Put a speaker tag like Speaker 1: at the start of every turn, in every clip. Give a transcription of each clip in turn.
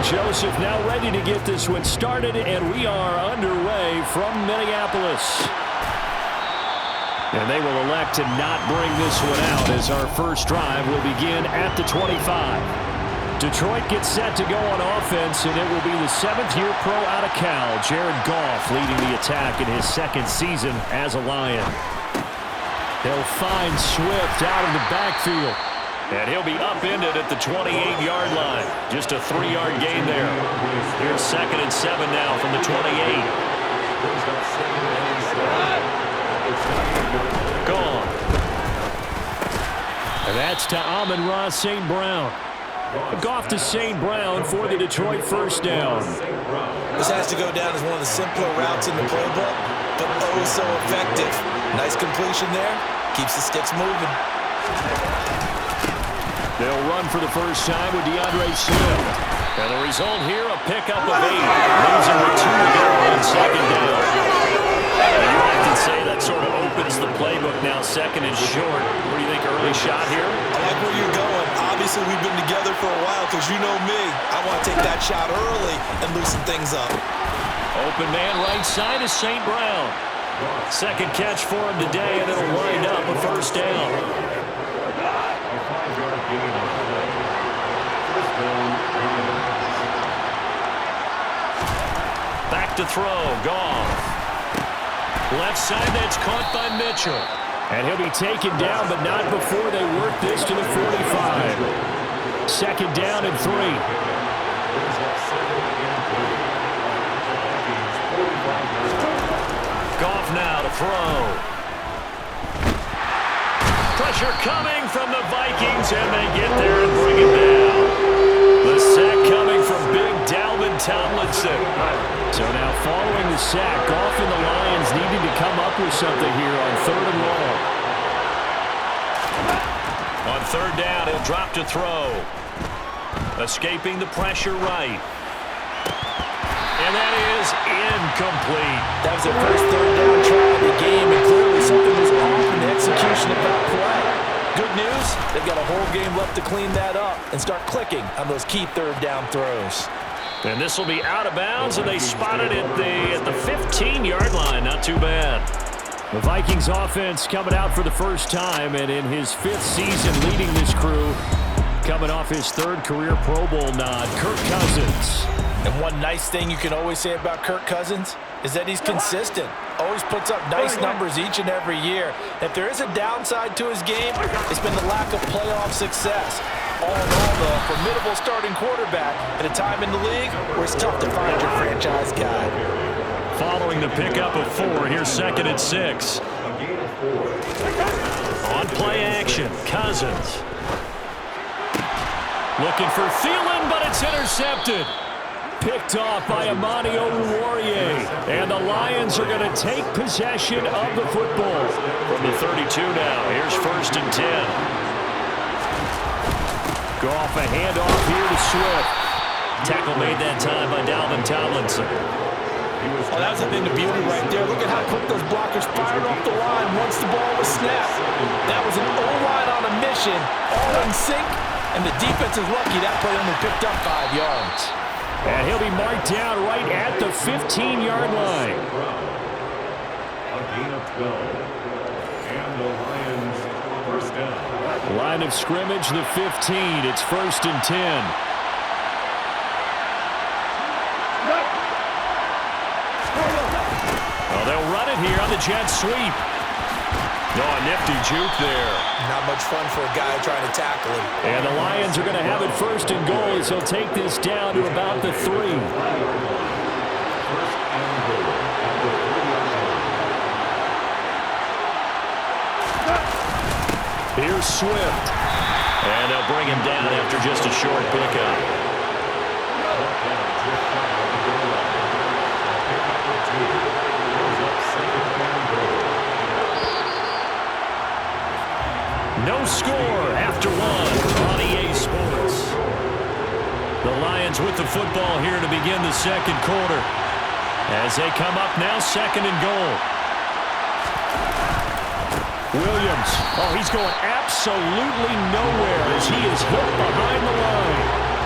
Speaker 1: Joseph now ready to get this one started, and we are underway from Minneapolis. And they will elect to not bring this one out as our first drive will begin at the 25. Detroit gets set to go on offense, and it will be the seventh-year pro out of Cal, Jared Goff, leading the attack in his second season as a Lion. They'll find Swift out of the backfield. And he'll be upended at the 28-yard line. Just a 3-yard gain there. Here's 2nd and 7 now from the 28. Gone. And that's to Amon-Ra St. Brown. Goff to St. Brown for the Detroit first down.
Speaker 2: This has to go down as one of the simpler routes in the playbook, but oh so effective. Nice completion there. Keeps the sticks moving.
Speaker 1: They'll run for the first time with DeAndre Swift. And the result here, a pickup of 8. Leaves him with 2 to go on 2nd down. And you have to say that sort of opens the playbook now, 2nd and short. What do you think, early shot here?
Speaker 2: I like where you're going. Obviously, we've been together for a while because you know me. I want to take that shot early and loosen things up.
Speaker 1: Open man right side is St. Brown. Second catch for him today, and it'll wind up a first down. Back to throw, Goff. Left side, that's caught by Mitchell. And he'll be taken down, but not before they work this to the 45. 2nd down and 3. Goff now to throw. Pressure coming from the Vikings, and they get there and bring it down. The sack coming from big Dalvin Tomlinson. So now following the sack, Goff and the Lions needing to come up with something here on 3rd and long. On 3rd down, he'll drop to throw. Escaping the pressure right. And that is incomplete.
Speaker 2: That was their first 3rd down try of the game, and clearly something was off in the execution of that play. Good news, they've got a whole game left to clean that up and start clicking on those key 3rd down throws.
Speaker 1: And this will be out of bounds, and they spotted it at the 15-yard line. Not too bad. The Vikings offense coming out for the first time, and in his 5th season leading this crew, coming off his 3rd career Pro Bowl nod, Kirk Cousins.
Speaker 2: And one nice thing you can always say about Kirk Cousins is that he's consistent. Always puts up nice numbers each and every year. If there is a downside to his game, it's been the lack of playoff success. All in all, though, a formidable starting quarterback at a time in the league where it's tough to find your franchise guy.
Speaker 1: Following the pickup of 4, here's 2nd and 6. On play action, Cousins. Looking for Thielen, but it's intercepted. Picked off by Amani Oruwariye. And the Lions are going to take possession of the football. From the 32 now, here's 1st and 10. Goff a handoff here to Swift. Tackle made that time by Dalvin Tomlinson.
Speaker 2: Oh, that was a thing of beauty right there. Look at how quick those blockers fired off the line once the ball was snapped. That was an O-line on a mission, all in sync, and the defense is lucky that play only picked up 5 yards.
Speaker 1: And he'll be marked down right at the 15-yard line.
Speaker 3: A gain of 12. And the Lions first down.
Speaker 1: Line of scrimmage, the 15. It's 1st and 10. Well, they'll run it here on the jet sweep. No, a nifty juke there.
Speaker 2: Not much fun for a guy trying to tackle him.
Speaker 1: And the Lions are going to have it 1st and goal as he'll take this down to about the 3. Here's Swift. And they'll bring him down after just a short pickup. No score after 1 on EA Sports. The Lions with the football here to begin the 2nd quarter. As they come up now, 2nd and goal. Williams, oh, he's going absolutely nowhere as he is hit behind the line.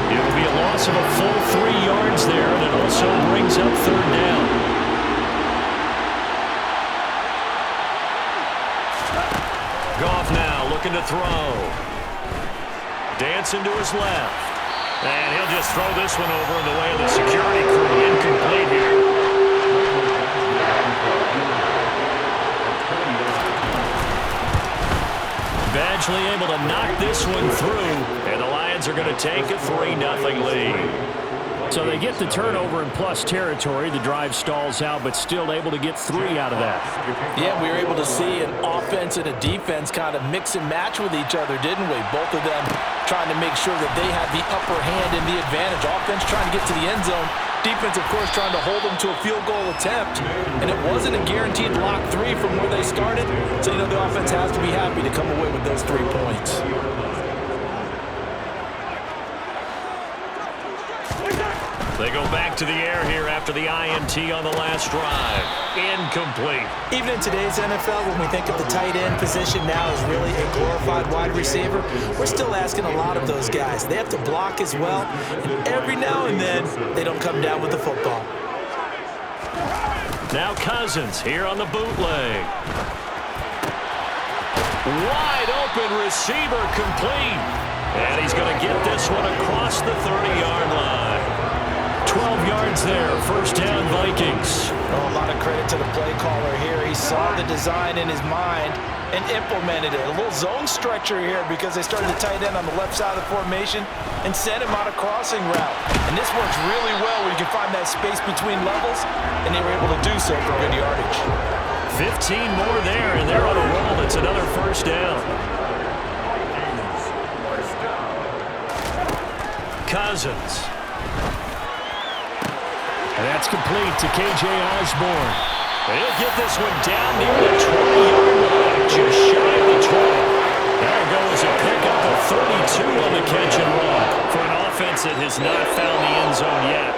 Speaker 1: It'll be a loss of a full 3 yards there, and it also brings up third down. Goff now looking to throw. Dancing to his left. And he'll just throw this one over in the way of the security crew. Incomplete here. Eventually able to knock this one through, and the Lions are going to take a 3-0 lead. So they get the turnover in plus territory. The drive stalls out, but still able to get 3 out of that.
Speaker 2: Yeah, we were able to see an offense and a defense kind of mix and match with each other, didn't we? Both of them trying to make sure that they had the upper hand and the advantage. Offense trying to get to the end zone. Defense, of course, trying to hold them to a field goal attempt. And it wasn't a guaranteed lock 3 from where they started. So, the offense has to be happy to come away with those 3 points.
Speaker 1: They go back to the air here after the INT on the last drive. Incomplete.
Speaker 2: Even in today's NFL, when we think of the tight end position now as really a glorified wide receiver, we're still asking a lot of those guys. They have to block as well, and every now and then, they don't come down with the football.
Speaker 1: Now Cousins here on the bootleg. Wide open receiver complete. And he's going to get this one across the 30-yard line. 12 yards there, first down Vikings.
Speaker 2: Oh, a lot of credit to the play caller here. He saw the design in his mind and implemented it. A little zone stretcher here because they started the tight end on the left side of the formation and sent him on a crossing route. And this works really well where you can find that space between levels, and they were able to do so for good yardage.
Speaker 1: 15 more there, and they're on a roll. It's another first down. Cousins. And that's complete to K.J. Osborne. He'll get this one down near the 20-yard line, just shy of the 20. That'll go as a pickup of 32 on the catch and run. For an offense that has not found the end zone yet,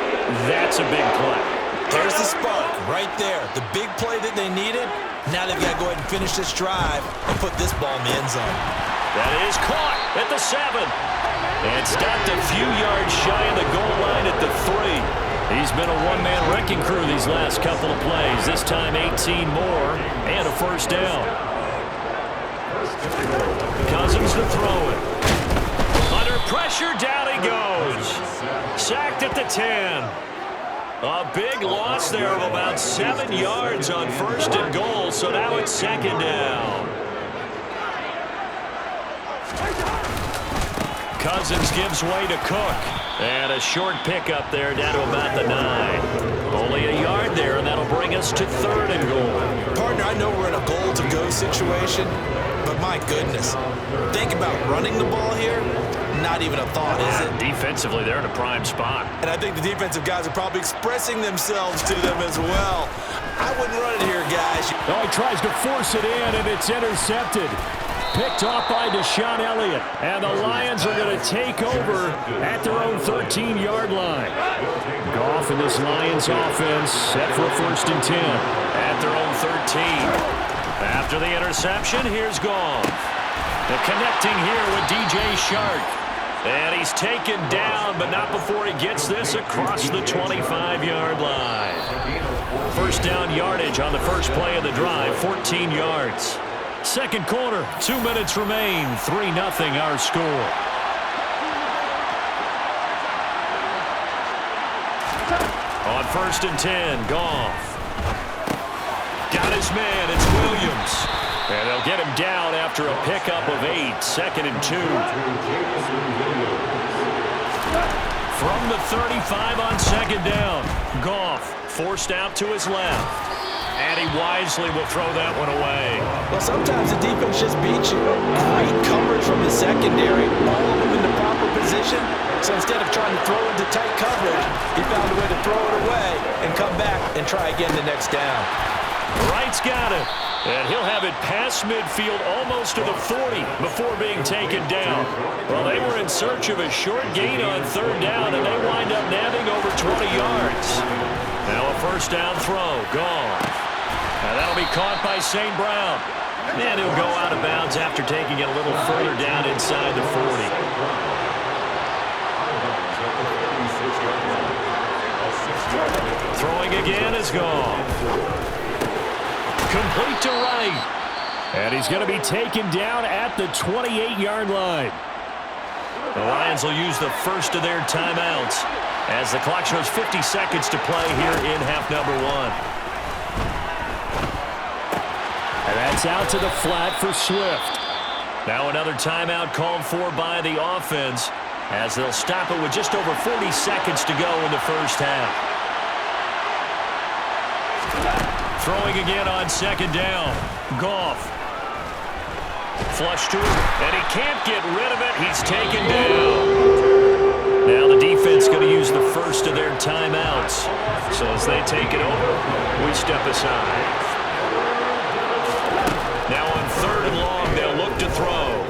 Speaker 1: that's a big play.
Speaker 2: There's the spark right there. The big play that they needed. Now they've got to go ahead and finish this drive and put this ball in the end zone.
Speaker 1: That is caught at the 7. And stopped a few yards shy of the goal line at the 3. He's been a one-man wrecking crew these last couple of plays. This time 18 more and a first down. Cousins to throw it. Under pressure, down he goes. Sacked at the 10. A big loss there of about 7 yards on first and goal, so now it's second down. Cousins gives way to Cook. And a short pickup there down to about the 9. Only a yard there, and that'll bring us to third and goal.
Speaker 2: Partner, I know we're in a goal-to-go situation, but my goodness. Think about running the ball here. Not even a thought, is it?
Speaker 1: Defensively, they're in a prime spot.
Speaker 2: And I think the defensive guys are probably expressing themselves to them as well. I wouldn't run it here, guys.
Speaker 1: Oh, he tries to force it in, and it's intercepted. Picked off by Deshaun Elliott. And the Lions are going to take over at their own 13-yard line. Goff and this Lions offense set for a first and 10 at their own 13. After the interception, here's Goff. The connecting here with DJ Shark. And he's taken down, but not before he gets this across the 25-yard line. First down yardage on the first play of the drive, 14 yards. Second quarter, 2 minutes remain, 3-0 our score. On first and 10, Goff. Got his man, it's Williams. And they'll get him down after a pickup of 8, second and 2. From the 35 on second down, Goff forced out to his left. And he wisely will throw that one away.
Speaker 2: Well, sometimes the defense just beats you. Great coverage from the secondary, all of them in the proper position. So instead of trying to throw into tight coverage, he found a way to throw it away and come back and try again the next down.
Speaker 1: Wright's got it. And he'll have it past midfield almost to the 40 before being taken down. Well, they were in search of a short gain on third down, and they wind up nabbing over 20 yards. Now a first down throw. Gone. Now that'll be caught by St. Brown. And he'll go out of bounds after taking it a little further down inside the 40. Throwing again is gone. Complete to right. And he's going to be taken down at the 28-yard line. The Lions will use the first of their timeouts as the clock shows 50 seconds to play here in half number one. And that's out to the flat for Swift. Now another timeout called for by the offense as they'll stop it with just over 40 seconds to go in the first half. Throwing again on second down. Goff. Flush to him, and he can't get rid of it. He's taken down. Now the defense going to use the first of their timeouts. So as they take it over, we step aside. Now on third and long, they'll look to throw.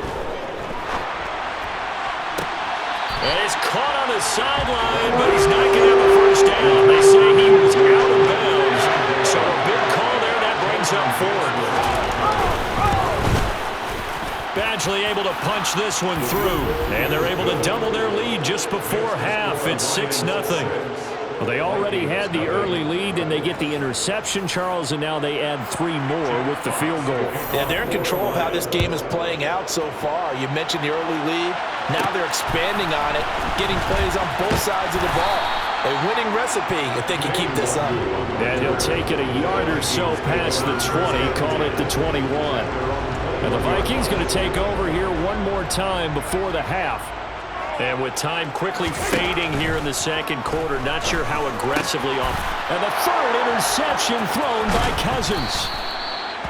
Speaker 1: And it's caught on the sideline, but he's not going to have a first down. They say he was out of bounds. So a big call there that brings up fourth. Badgley able to punch this one through, and they're able to double their lead just before half. It's 6-0. Well, they already had the early lead, and they get the interception, Charles, and now they add 3 more with the field goal.
Speaker 2: Yeah, they're in control of how this game is playing out so far. You mentioned the early lead. Now they're expanding on it, getting plays on both sides of the ball. A winning recipe if they can keep this up.
Speaker 1: And he'll take it a yard or so past the 20, call it the 21. And the Vikings going to take over here one more time before the half. And with time quickly fading here in the second quarter, not sure how aggressively off. And the third interception thrown by Cousins.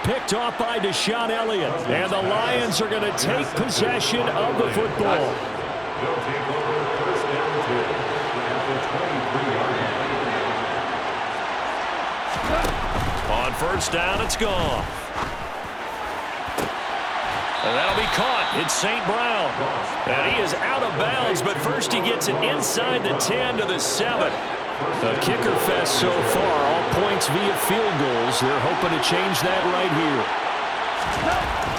Speaker 1: Picked off by Deshaun Elliott. And the Lions are going to take possession of the football.
Speaker 3: They'll take over first down at the 23-yard line.
Speaker 1: On first down, it's gone. And that'll be caught. It's St. Brown. And he is out of bounds, but first he gets it inside the 10 to the 7. The kicker fest so far, all points via field goals. They're hoping to change that right here.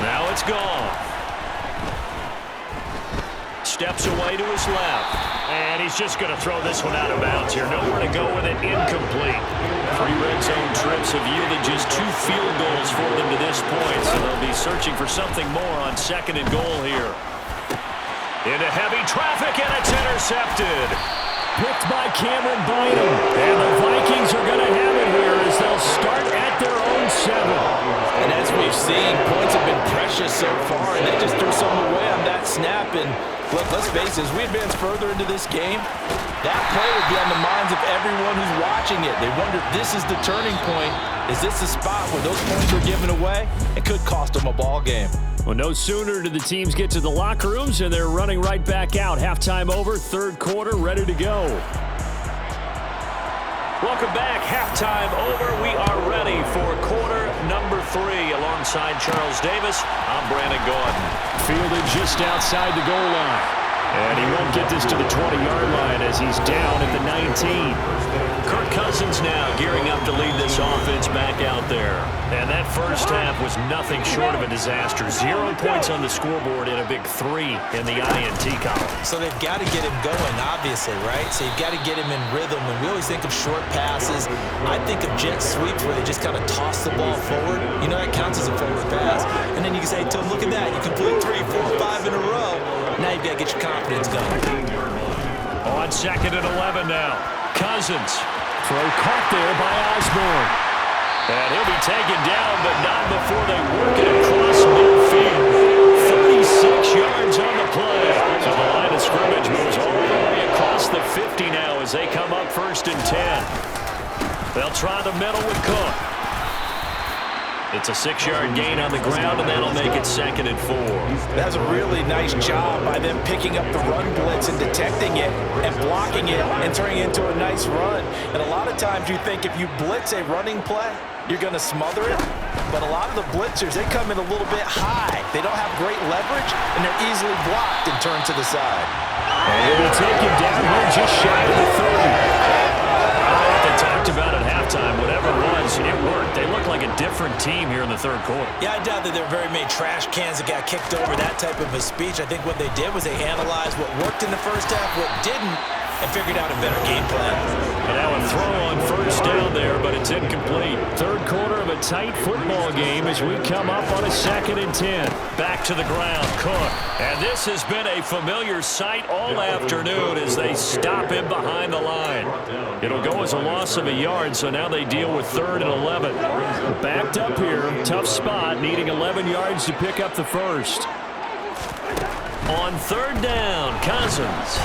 Speaker 1: Now it's gone. Steps away to his left. And he's just going to throw this one out of bounds here. Nowhere to go with it. Incomplete. 3 red zone trips have yielded just 2 field goals for them to this point, so they'll be searching for something more on second and goal here. Into heavy traffic, and it's intercepted. Picked by Cameron Bynum. And the Vikings are going to have it here as they'll start at their own 7.
Speaker 2: And as we've seen, points have been precious so far, and they just threw some away on that snap. And look, let's face it, as we advance further into this game, that play would be on the minds of everyone who's watching it. They wonder, this is the turning point. Is this the spot where those points are given away? It could cost them a ball game.
Speaker 1: Well, no sooner do the teams get to the locker rooms, and they're running right back out. Halftime over, third quarter, ready to go. Welcome back. Halftime over. We are ready for quarter number 3. Alongside Charles Davis, I'm Brandon Gordon. Fielded just outside the goal line. And he won't get this to the 20-yard line as he's down at the 19. Kirk Cousins now gearing up to lead this offense back out there. And that first half was nothing short of a disaster. 0 points on the scoreboard and a big 3 in the INT column.
Speaker 2: So they've got to get him going, obviously, right? So you've got to get him in rhythm. And we always think of short passes. I think of jet sweeps where they just kind of toss the ball forward. You know, that counts as a forward pass. And then you can say to him, look at that. You complete 3, 4, 5 in a row. Now you've got to get your confidence going.
Speaker 1: On second and 11 now. Cousins. Throw caught there by Osborne. And he'll be taken down, but not before they work it across midfield. 36 yards on the play. So the line of scrimmage moves all the way across the 50 now as they come up first and 10. They'll try the middle with Cook. It's a 6-yard gain on the ground, and that'll make it second and 4.
Speaker 2: That's a really nice job by them picking up the run blitz and detecting it and blocking it and turning it into a nice run. And a lot of times you think if you blitz a running play, you're going to smother it. But a lot of the blitzers, they come in a little bit high. They don't have great leverage, and they're easily blocked and turned to the side.
Speaker 1: And he'll be taken down here just shy of the 30. They talked about at halftime, whatever it was, it worked. They looked like a different team here in the third quarter.
Speaker 2: Yeah, I doubt that there were very many trash cans that got kicked over, that type of a speech. I think what they did was they analyzed what worked in the first half, what didn't, and figured out a better game plan.
Speaker 1: And now a throw on first down there, but it's incomplete. Third quarter of a tight football game as we come up on a 2nd and 10. Back to the ground, Cook. And this has been a familiar sight all afternoon as they stop him behind the line. It'll go as a loss of a yard, so now they deal with 3rd and 11. Backed up here, tough spot, needing 11 yards to pick up the first. On 3rd down, Cousins.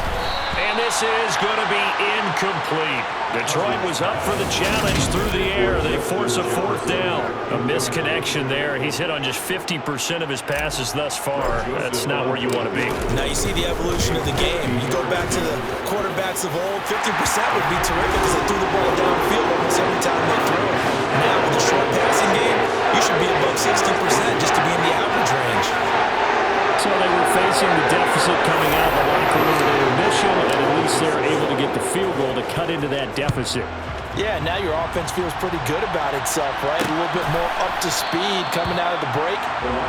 Speaker 1: And this is going to be incomplete. Detroit was up for the challenge through the air. They force a 4th down. A misconnection there. He's hit on just 50% of his passes thus far. That's not where you want to be.
Speaker 2: Now you see the evolution of the game. You go back to the quarterbacks of old, 50% would be terrific because they threw the ball downfield almost every time they threw it. Now with the short passing game, you should be above 60% just to be in the average range.
Speaker 1: So they were facing the deficit coming out of the locker room with intermission, and at least they're able to get the field goal to cut into that deficit.
Speaker 2: Yeah, now your offense feels pretty good about itself, right? A little bit more up to speed coming out of the break.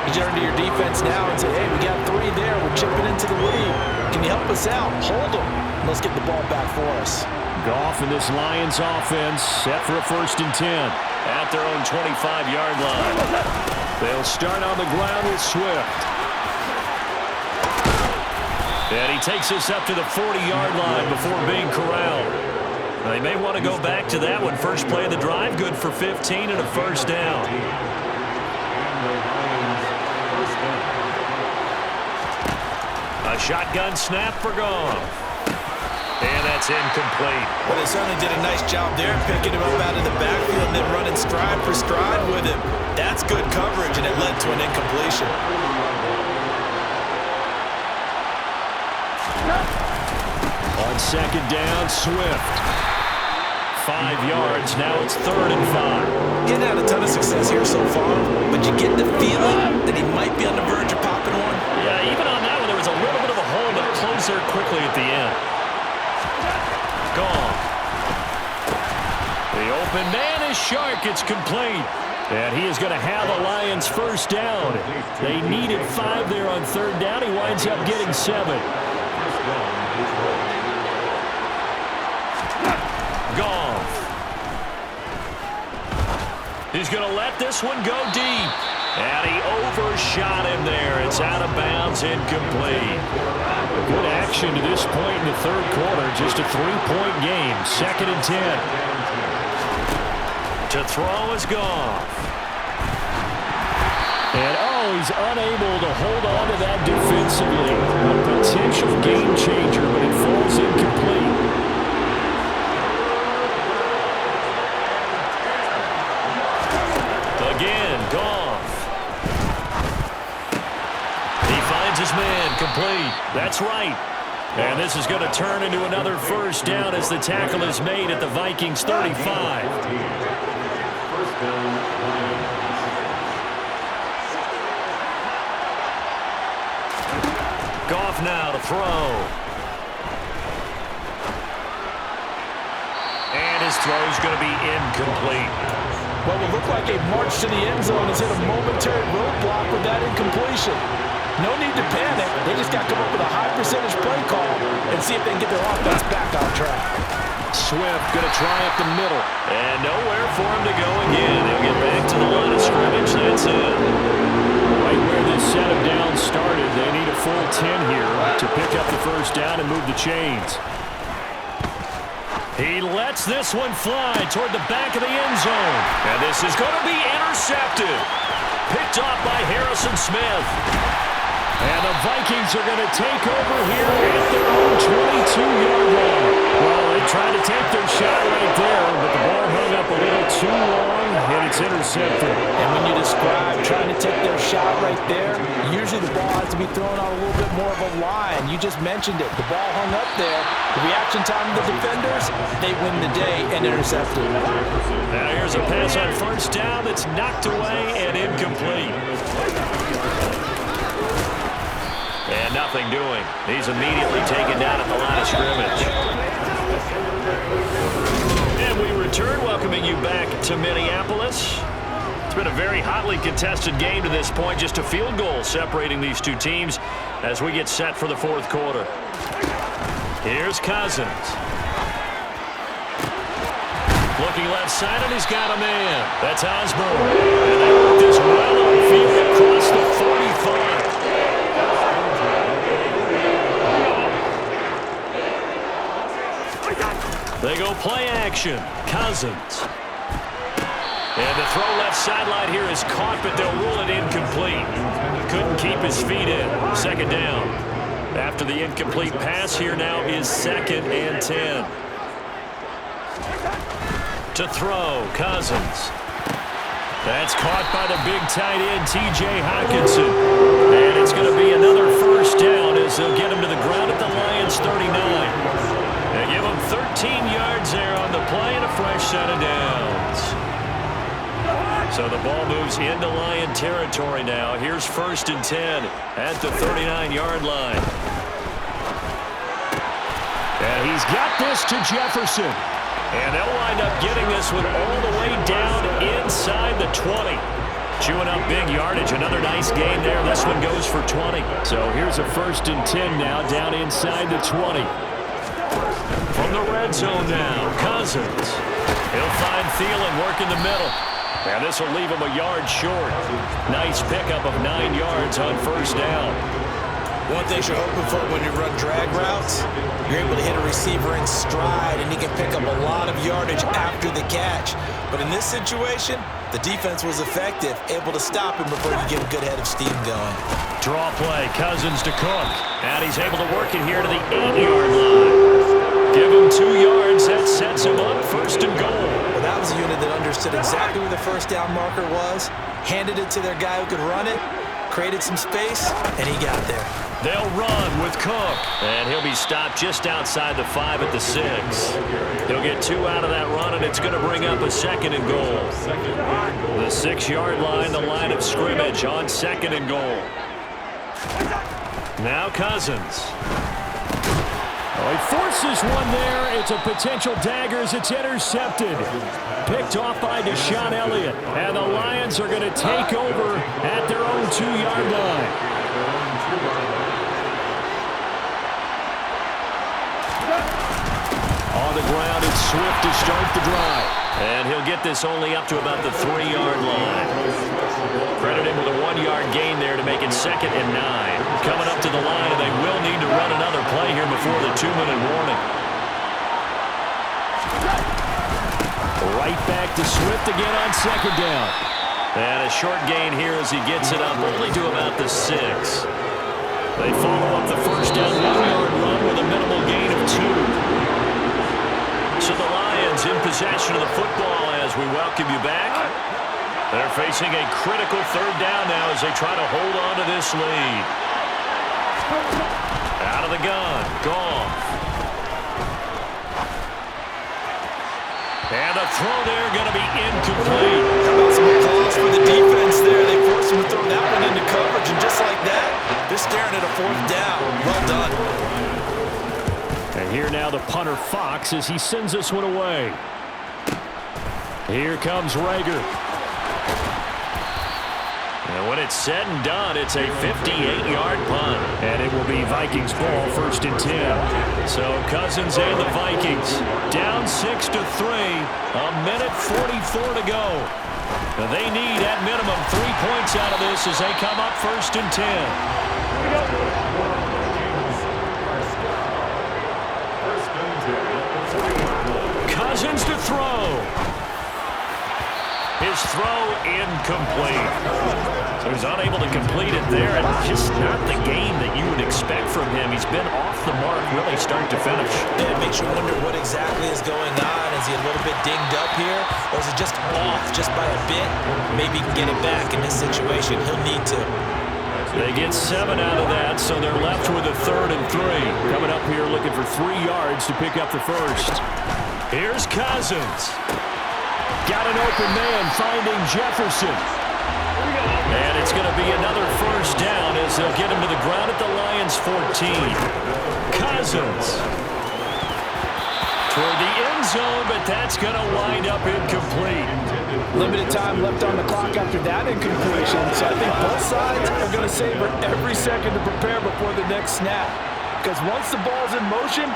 Speaker 2: You turn to your defense now and say, hey, we got 3 there. We're chipping into the lead. Can you help us out? Hold them. Let's get the ball back for us.
Speaker 1: Goff and this Lions offense set for a 1st and 10 at their own 25-yard line. They'll start on the ground with Swift. And he takes us up to the 40-yard line before being corralled. They may want to go back to that one. First play of the drive, good for 15 and a 1st down. A shotgun snap for Goff. And that's incomplete.
Speaker 2: Well, they certainly did a nice job there picking him up out of the backfield and then running stride for stride with him. That's good coverage, and it led to an incompletion.
Speaker 1: On 2nd down, Swift. 5 yards. Now it's 3rd and 5.
Speaker 2: He hadn't had a ton of success here so far, but you get the feeling that he might be on the verge of popping one.
Speaker 1: Yeah, even on that one, there was a little bit of a hole, but it closed there quickly at the end. Gone. The open man is Shark. It's complete. And he is going to have the Lions 1st down. They needed 5 there on 3rd down. He winds up getting 7. Goff. He's going to let this one go deep. And he overshot him there. It's out of bounds, incomplete. Good action to this point in the 3rd quarter. Just a 3-point game. 2nd and 10. To throw is Goff. And, he's unable to hold on to that defensively. A potential game changer, but it falls incomplete. Again, Goff. He finds his man, complete. That's right. And this is going to turn into another 1st down as the tackle is made at the Vikings 35. Goff now to throw. And his throw is going to be incomplete.
Speaker 2: Well, it looked like a march to the end zone has hit a momentary roadblock with that incompletion. No need to panic. They just got to come up with a high percentage play call and see if they can get their offense back on track.
Speaker 1: Swift going to try up the middle. And nowhere for him to go again. He'll get back to the line of scrimmage. That's it. Right where this set of downs started, they need a full 10 here to pick up the 1st down and move the chains. He lets this one fly toward the back of the end zone. And this is going to be intercepted. Picked off by Harrison Smith. And the Vikings are going to take over here at their own 22-yard line. Well, they tried to take their shot right there, but the ball hung up a little too long, and it's intercepted.
Speaker 2: And when you describe trying to take their shot right there, usually the ball has to be thrown on a little bit more of a line. You just mentioned it. The ball hung up there. The reaction time of the defenders, they win the day and intercepted.
Speaker 1: Now here's a pass on 1st down that's knocked away and incomplete. And nothing doing. He's immediately taken down at the line of scrimmage. And we return, welcoming you back to Minneapolis. It's been a very hotly contested game to this point. Just a field goal separating these two teams as we get set for the 4th quarter. Here's Cousins. Looking left side, and he's got a man. That's Osborne. And they work this well on field across the 45. They go play action. Cousins. And the throw left sideline here is caught, but they'll rule it incomplete. Couldn't keep his feet in. Second down. After the incomplete pass, here now is 2nd and 10. To throw, Cousins. That's caught by the big tight end, T.J. Hockenson. And it's going to be another first down as they'll get him to the ground at the Lions' 39. They give him 13 yards there on the play and a fresh set of downs. So the ball moves into Lion territory now. Here's 1st and 10 at the 39-yard line. And he's got this to Jefferson. And they'll wind up getting this one all the way down inside the 20. Chewing up big yardage. Another nice gain there. This one goes for 20. So here's a 1st and 10 now down inside the 20. From the red zone now, Cousins. He'll find Thielen working the middle. And this will leave him a yard short. Nice pickup of 9 yards on 1st down.
Speaker 2: One thing you're hoping for when you run drag routes, you're able to hit a receiver in stride, and he can pick up a lot of yardage after the catch. But in this situation, the defense was effective, able to stop him before you get a good head of steam going.
Speaker 1: Draw play, Cousins to Cook. And he's able to work it here to the 8-yard line. Give him 2 yards. That sets him up 1st and goal.
Speaker 2: Well, that was a unit that understood exactly where the first down marker was, handed it to their guy who could run it, created some space, and he got there.
Speaker 1: They'll run with Cook. And he'll be stopped just outside the 5 at the 6. He'll get 2 out of that run, and it's going to bring up a 2nd and goal. The 6-yard line, the line of scrimmage on 2nd and goal. Now Cousins. Oh, he forces one there. It's a potential dagger as it's intercepted. Picked off by Deshaun Elliott. And the Lions are going to take over at their own 2-yard line. On the ground, it's Swift to start the drive. And he'll get this only up to about the 3-yard line. Credit him with a 1-yard gain there to make it 2nd and 9. Coming up to the line, and they will need to run another play here before the 2-minute warning. Right back to Swift again on 2nd down. And a short gain here as he gets it up only to about the 6. They follow up the first down 1-yard run with a minimal gain of 2. So the Lions in possession of the football as we welcome you back. They're facing a critical 3rd down now as they try to hold on to this lead. Out of the gun, Goff. And the throw there going to be incomplete.
Speaker 2: How about some applause for the defense there? They forced him to throw that one into coverage, and just like that, they're staring at a 4th down. Well done.
Speaker 1: And here now the punter Fox as he sends this one away. Here comes Rager. And when it's said and done, it's a 58-yard punt. And it will be Vikings ball 1st and 10. So Cousins and the Vikings down 6-3. A minute 44 to go. They need at minimum 3 points out of this as they come up 1st and 10. Here we go. Cousins to throw. His throw incomplete. So he's unable to complete it there, and just not the game that you would expect from him. He's been off the mark really start to finish.
Speaker 2: Yeah, it makes you wonder what exactly is going on. Is he a little bit dinged up here, or is it just off just by a bit? Maybe he can get it back in this situation. He'll need to.
Speaker 1: They get 7 out of that, so they're left with a 3rd and 3. Coming up here looking for 3 yards to pick up the first. Here's Cousins. Got an open man finding Jefferson. And it's going to be another first down as they'll get him to the ground at the Lions' 14. Cousins. Toward the end zone, but that's going to wind up incomplete.
Speaker 4: Limited time left on the clock after that incompletion, so I think both sides are going to savor every second to prepare before the next snap. Because once the ball's in motion,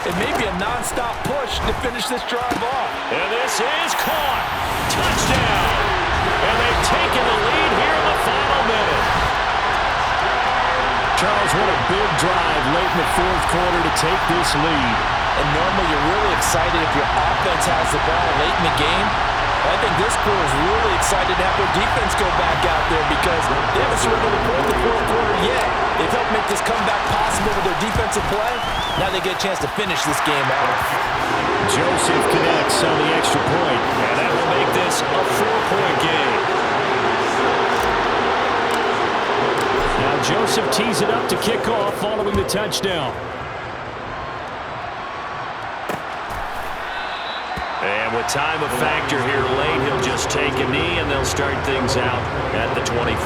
Speaker 2: It may be a nonstop push to finish this drive off.
Speaker 1: And this is caught. Touchdown. And they've taken the lead here in the final minute. Charles, what a big drive late in the fourth quarter to take this lead.
Speaker 2: And normally you're really excited if your offense has the ball late in the game. I think this crew is really excited to have their defense go back out there because they haven't surrendered the point in the fourth quarter yet. They've helped make this comeback possible with their defensive play. Now they get a chance to finish this game out.
Speaker 1: Joseph connects on the extra point, and that will make this a 4-point game. Now Joseph tees it up to kick off following the touchdown. And with time a factor here late, he'll just take a knee, and they'll start things out at the 25.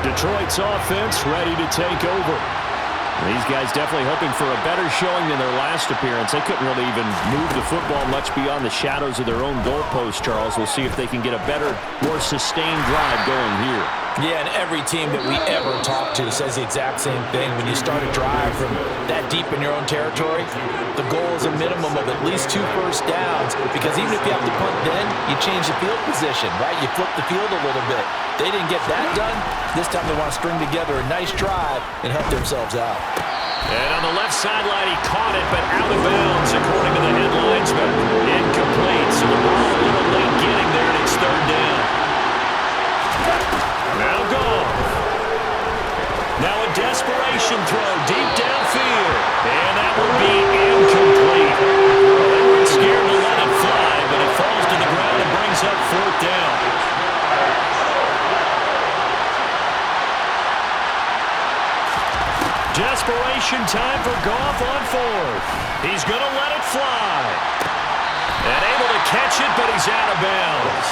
Speaker 1: Detroit's offense ready to take over. These guys definitely hoping for a better showing than their last appearance. They couldn't really even move the football much beyond the shadows of their own goalpost, Charles. We'll see if they can get a better, more sustained drive going here.
Speaker 2: Yeah, and every team that we ever talk to says the exact same thing. When you start a drive from that deep in your own territory, the goal is a minimum of at least 2 first downs, because even if you have to punt then, you change the field position, right? You flip the field a little bit. They didn't get that done. This time they want to string together a nice drive and help themselves out.
Speaker 1: And on the left sideline, he caught it, but out of bounds, according to the head linesman. Incomplete, so the ball a little late getting there, and it's third down. Now gone. Now a desperation throw deep downfield. And that will be incomplete. They weren't scared to let it fly, but it falls to the ground and brings up fourth down. Desperation time for Goff on fourth. He's going to let it fly. And able to catch it, but he's out of bounds.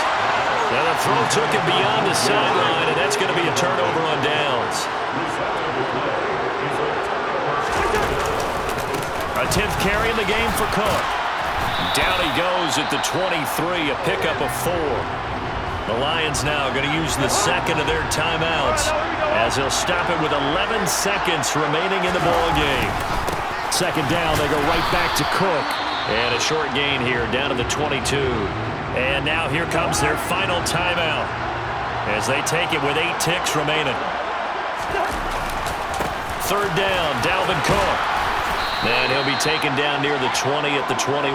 Speaker 1: Now the throw took him beyond the sideline, and that's going to be a turnover on downs. A 10th carry in the game for Cook. Down he goes at the 23, a pickup of 4. The Lions now going to use the second of their timeouts as they'll stop it with 11 seconds remaining in the ball game. Second down, they go right back to Cook. And a short gain here down to the 22. And now here comes their final timeout as they take it with 8 ticks remaining. Third down, Dalvin Cook. And he'll be taken down near the 20 at the 21.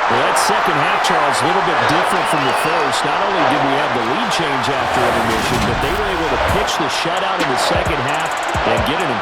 Speaker 1: Well, that second half, Charles, a little bit different from the first. Not only did we have the lead change after intermission, but they were able to pitch the shutout in the second half and get it in